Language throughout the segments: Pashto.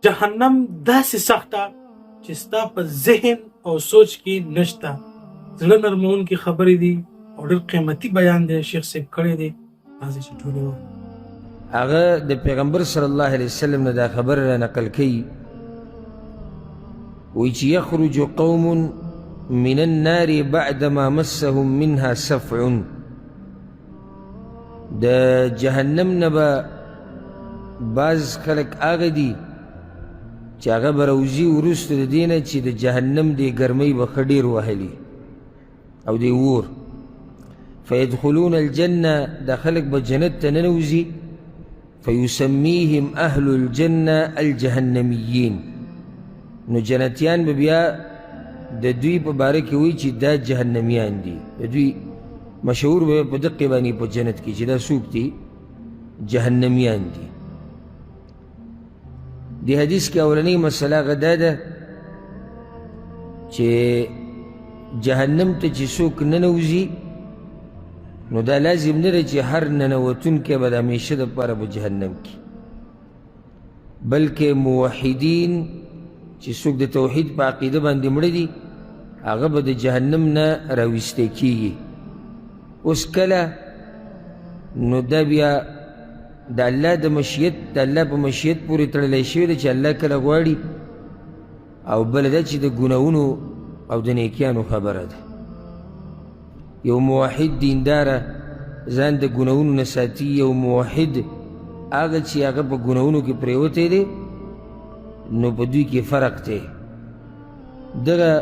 جهنم داسې سخته چې ستا په ذهن او سوچ کې نشته. زړه نرمونکي خبرې دي او ډېر قیمتي بیان دی شیخ صاحب کړی دی. راځئ چې ټول یې هغه د پیغمبر صلی الله علیه وسلم نه دا خبره را نقل کوي، وایي چې یخرج قوم من النار بعدما مسهم منها سفع. د جهنم نه به بعض خلک هغه دي چې هغه به راوځي وروسته د دې نه چې د جهنم دې ګرمۍ به ښه ډېر وهلي او دې اور. فیدخلون الجنه، دا خلک به جنت ته ننوځي. فیسمیهم اهل الجنه الجهنمیین، نو جنتیان به بیا د دوی په باره کې وایي چې دا جهنمیان دي. د دوی مشهور به په دقې باندې په جنت کې چې دا څوک دي، جهنمیان دي. دی حدیث کې اولنۍ مسله هغه دا ده چې جهنم ته چې څوک ننوځي نو دا لازم نه ده چې هر ننوتونکی به د همیشه دپاره په جهنم کې، بلکې موحدین چې څوک د توحید په عقیده باندې مړه دي هغه به د جهنم نه راویستی کېږي. اوس کله نو دا بیا د الله د مشیت، د الله په مشیت پورې تړلی شوی ده چې الله کله غواړي، او بله ده چې د ګناهونو او د نیکیانو خبره ده. یو موحد دینداره ځان د ګناهونو نه ساتي، یو موحد هغه چې هغه په ګناهونو کې پرېوتی دی نو په دوی کې فرق دی. دغه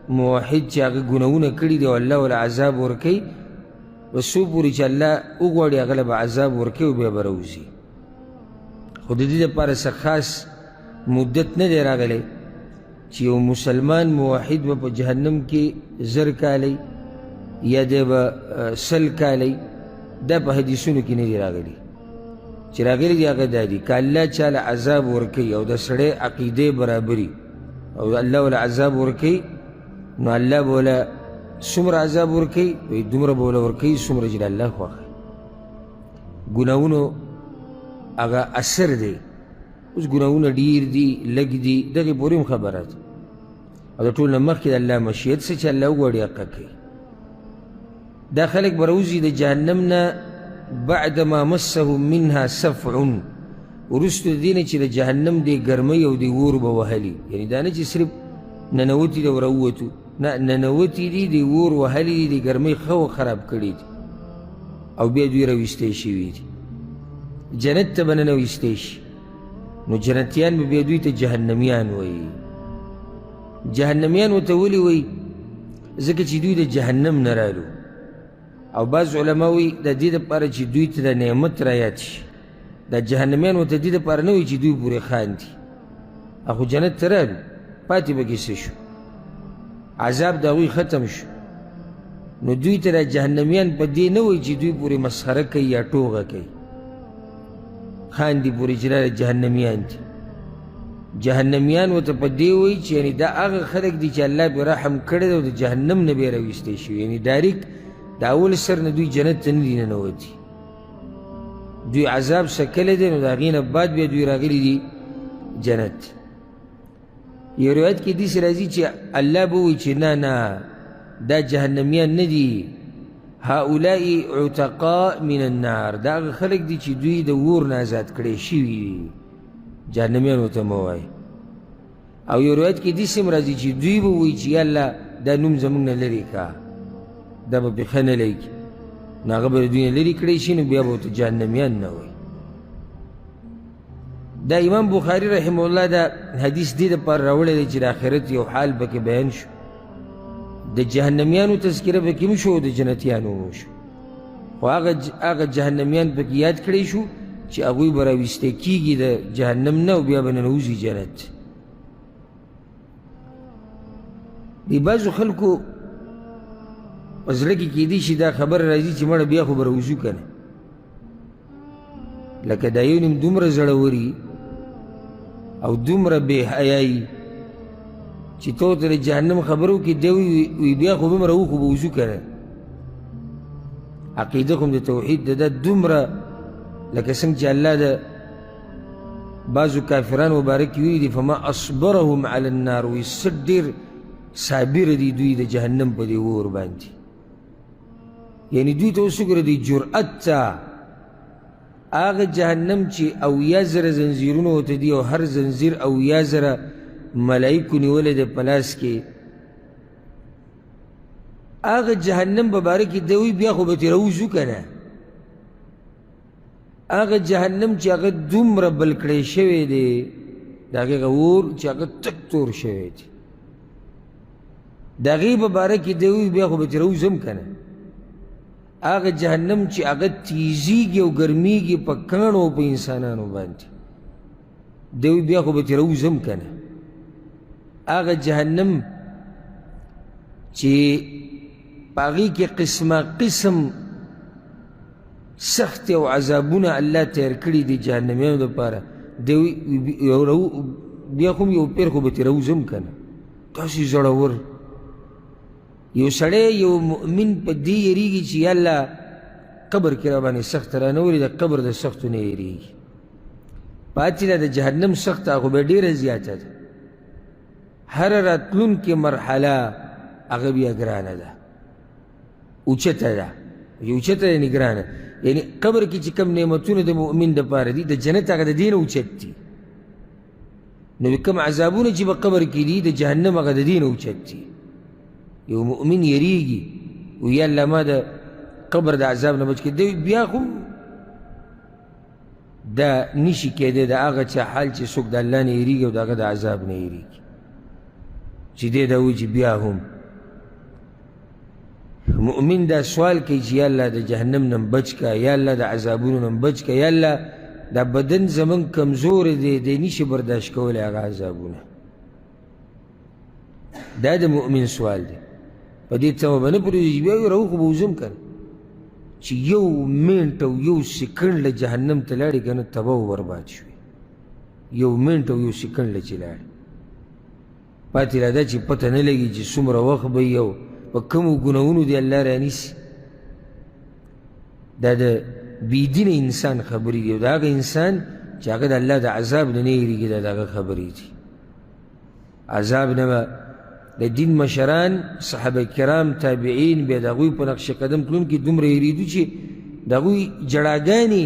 موحد چې هغه ګناهونه کړي دي او الله ورله عذاب ورکوي، په څو پورې چې الله وغواړي هغه له به عذاب ورکوي او بیا به راوځي. خو د دې دپاره څه خاص مدت نه دی راغلی چې یو مسلمان موحد به په جهنم کې 1000 کالی یا دی به 100 کالی. دا په حدیثونو کې نه دی راغلی. چې راغلی دي هغه دا دي که الله چاله عذاب ورکوي او د سړی عقیدې برابري او الله ورله عذاب ورکوي، نو الله به ورله څومره عذاب ورکوي، وایي دومره به ورله ورکوي څومره چې د الله خوښه. ګناهونو هغه اثر دی. اوس ګناهونه ډېر دي لږ دي دغې پورې هم خبره ده، او د ټول نه مخکې د الله مشیت څه چې الله وغواړي حقه کوي. دا خلک به راوځي د جهنم نه بعد ما مسهم منها سفع، وروسته د دې نه چې د جهنم دې ګرمۍ او دې اور به وهلي. یعنې دا نه چې صرف ننوتي دي او راووتو، نه، ننوتي دي د اور وهلي دي، د ګرمۍ ښه خراب کړي دي او بیا دوی راویستی شوي دي. جنت ته به ننویستی شي، نو جنتیان به بیا دوی ته جهنمیان وایي. جهنمیان ورته ولې وایي؟ ځکه چې دوی د جهنم نه رالو. او بعض علما وایي د دې دپاره چې دوی ته د نعمت را یاد شي. دا جهنمیان ورته دې دپاره نه وایي چې دوی پورې خاندي، خو جنت ته رالو، پاتې به کې څه شو؟ عذاب د هغوی ختم شو. نو دوی ته د جهنمیان په دې نه وایي چې دوی پورې مسخره کوي یا ټوغه کوي، خاندي پورې چې دا جهنمیان دي. جهنمیان ورته په دې وایي چې یعنې دا هغه خلک دي چې الله پرې رحم کړی دی او د جهنم نه بیا راویستی شوي، یعنې ډایرکټ د اول سر نه دوی جنت ته نه دي ننوتي. دوی عذاب سکلی دی، نو د هغې نه بعد بیا دوی راغلي دي جنت. یو روایت کې داسې راځي چې الله به وایي چې نه نه دا جهنمیان نه دي، هؤلاء عتقاء من النار، دا هغه خلک دي چې دوی د اور نه آزاد کړی شوي دي. جهنمیان ورته مه وایي. او یو روایت کې داسې هم راځي چې دوی به وایي چې یا الله دا نوم زموږ نه لرې کا، دا به پې ښه نه لګي، نو هغه به د دوی نه لرې کړی شي، نو بیا به ورته جهنمیان نه وایي. دا امام بخاري رحمه الله دا حدیث دې دپاره راوړی دی چې د آخرت یو حال پکې بیان شو. د جهنمیانو تذکره پکې هم شو او د جنتیانو هم شو، خو هغه جهنمیان پکې یاد کړی شو چې هغوی به راویستی کېږي د جهنم نه او بیا به ننوځي جنت. د بعضو خلکو په زړه کې کیدی شي دا خبره راځي چې مړه بیا خو به راوځو که نه، لکه دا یو نیم دومره زړوري او دومره بې حیایي چې تو ته د جهنم خبرو کې دی وي بیا خو به م راوخو به وځو که نه. عقیده خو د توحید د ده دومره لکه څنګه چې الله د بعضو کافران مبارک ویلی دی فما اصبرهم علی النار وی ست ډیر صابر دی دوی د جهنم په دی اور باندې یعنی دوی ته وسګره دی جرأت ته هغه جهنم چې اویا زره زنځیرونه ورته دي او هر زنځیر اویا زره ملایکو نیولی دی په لاس کې هغه جهنم په باره کې دوی بیا خو به ترې راوځو که نه هغه جهنم چې هغه دومره بل کړی شوی دی د هغې هغه اور چې هغه تک تور شوی دی د هغې په باره کې دوی بیا خو به ترې راوځم که نه هغه جهنم چې هغه تیزیږي او ګرمیږي په کاڼو او په انسانانو باندې دوی بیا خو به ترې راوځم که نه هغه جهنم چې په هغې کې قسمه قسم سخت او عذابونه الله تیار کړي دي جهنمیانو دپاره دوی بیا خو یو پیر خو به ترې راوځم که نه داسې زړور یو سړی یو مؤمن په دې یریږي چې یا الله قبر کې را باندې سخت رانولي د قبر د سختو نه یریږي پاتې ده د جهنم سخته خو به ډېره زیاته ده هره راتلونکې مرحله هغه بیا ګرانه ده اوچته ده اوچته یعنې ګرانه یعنی قبر کې چې کوم نعمتونه د مؤمن دپاره دي د جنت هغه د دې نه اوچت دي نو کوم عذابونه چې په قبر کې دي د جهنم هغه د دې نه اوچت دي یو مؤمن یریږي وی الله ما د قبر د عذاب نه بچ کړي دی بیا خو دا نشي کېدی د هغه چا حال چې څوک د الله نه یریږي او د هغه د عذاب نه یریږي چې دی دا وایي چې بیا هم مؤمن دا سوال کوي چې یا الله د جهنم نه بچ که یا الله د عذابونو نه بچ که یا الله دا بدن زمون کمزور دی دی نشي برداشت کولی هغه عذابونه دا د مؤمن سوال دی په دې تمه به نه پرېږدي چې بیا وایي راوخو به وځم که نه چې یو منټ او یو سکنډ له جهنم ته لاړې که نه تباه و برباد شوې یو منټ او یو سکنډ له چې لاړې پاتې لا دا چې پته نه لګي چې څومره وخت به یې او په کومو ګناهونو دی الله رانیسي دا د بېدینه انسان خبرې دي او د هغه انسان چې هغه د الله د عذاب نه نه یېرېږي دا د هغه خبرې دي عذاب نه به د دین مشران صحابه کرام تابعین بیا د هغوی په نقش قدم تلونکي دومره یېرېدو چې د هغوی جړاګانې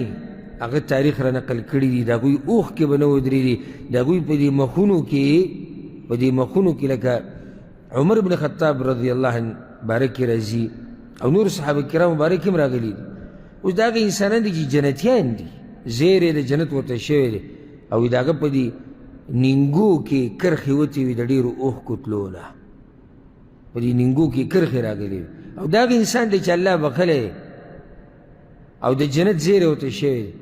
هغه تاریخ را نقل کړي دي د هغوی اوښکې به نه ودرېدي د هغوی په دې مخونو کې لکه عمر بن خطاب رضی الله عنه بارک راځي او نور صحابه کرام بارک هم راغلي دي اوس د هغه انسانان دي چې جنتیان دي زیر یې د جنت ورته شوی دی او د هغه په دې نینګو کې کرښې وتې وي د ډېرو اوښکو تلو نه په دې نینګو کې کرښې راغلي وي او د هغه انسان دی چې الله بخلی او د جنت زیر ورته شوی دی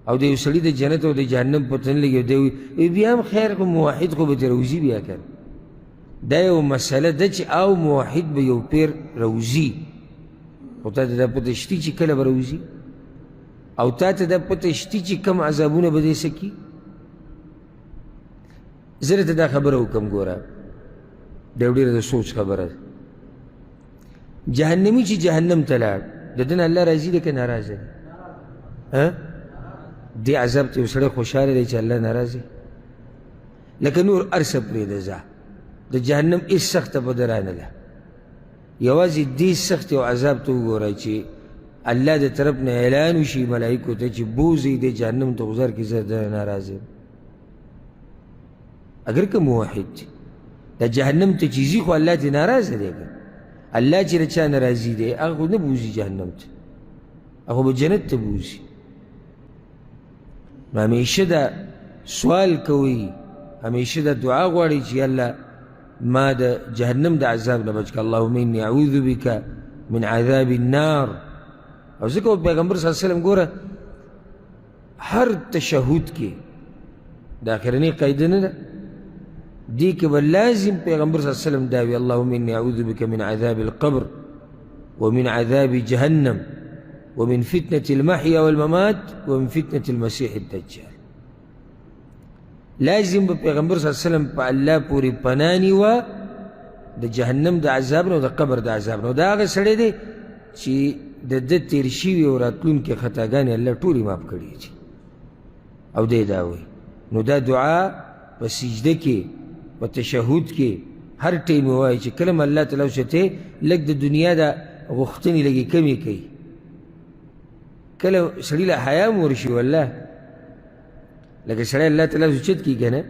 او د یو سړي د جنت او د جهنم پته نه لګي دی وایي بیا هم خیر خو موحد خو به ترې روزي بیا که دا یو مسله ده چې او موحد به یو پیر روزي خو تا ته دا پته شتي چې کله به روزي او تا ته دا پته شتي چې کم عذابونه به دې څه کي زه درته دا خبره وکړم ګوره دا یو ډېره د سوچ خبره ده جهنمي چې جهنم ته لاړ د ده نه الله راضي دی که ناراضه دی دې عذاب ته یو سړی خوشحاله دی چې الله ناراضه لکه نور هر څه پرېږده ځه د جهنم هېڅ سخته به ده رانه ده یوازې دې سخت یو عذاب ته وګورئ چې الله د طرف نه اعلان وشي ملایکو ته چې بوځئ دې جهنم ته غذر کې زه ده ناراضه یم اگر که موحد دی دا جهنم ته چې ځي خو الله ترې ناراضه دی که الله چې د چا ناراضي دی هغه خو نه بوځي جهنم ته هغه به جنت ته بوځي نو همیشه دا سوال کوئ همیشه دا دعا غواړئ چې الله ما د جهنم د عذاب نه بچ که اللهم انی اعوذ بک من عذاب النار او ځکه پیغمبر صلی الله علیه وسلم ګوره هر تشهد کې د اخرنۍ قاعده نه ده دې کې به لازم پیغمبر صلی الله علیه وسلم دا وي اللهم انی اعوذ بک من عذاب القبر ومن عذاب جهنم ومن فتنة المحيا والممات ومن فتنة المسيح الدجال لازم به پیغمبر صلی الله علیه وسلم په الله پورې پناه نیوه د جهنم د عذاب نه او د قبر د عذاب نه دا هغه سړی دی چې د ده تېر شوي او راتلونکې خطاګانې الله ټولې معاف کړي دي او دی دا وایي نو دا دعا په سجده کې په تشهد کې هر ټیم وایي چې کله م الله تعالی وشته لږ د دنیا د غوښتنې لږې کمې کوي کله سړي له حیا م ورشي والله لکه سړی الله تعالی اوچت کړي که نه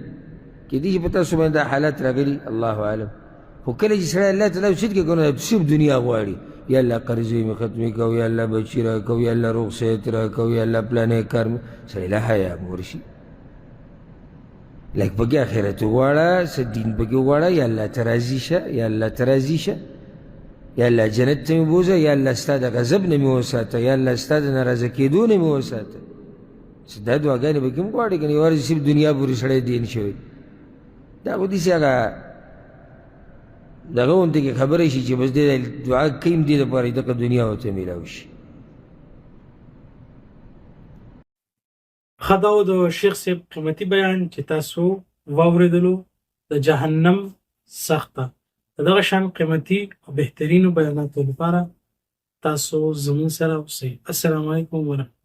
کېدای شي په تاسو باندې دا حالات راغلي الله اعلم خو کله چې سړی الله تعالی اوچت کړي که نو صرف دنیا غواړي یا الله قرضې مې ختمې کوو یا الله بچي راکوو یا الله روغ صحت راکوو یا الله پلانی کار سړی له حیا م ورشي لکه پکې آخرت وغواړه څه دین پکې وغواړه یا الله ته راضي شه یا الله ته راضي شه یا الله جنت ته مې بوځه یا الله ستا د غضب نه مې وساته یا الله ستا د ناراضه کېدو نه مې وساته دا دعاګانې به کوم غواړي که نه یوازې صرف دنیا پورې سړی دین شوی دا خو داسې هغه دغه غوندې کې خبره شي چې بس دې دعا کوي دې لپاره دغه دنیا ورته میلاو شي ښه دا و د شیخ صاحب قیمتي بیان چې تاسو واورېدلو د جهنم سخته د دغه شان قیمتي او بهترینو بیاناتو لپاره تاسو زموږ سره اوسئ. السلام علیکم ورحمة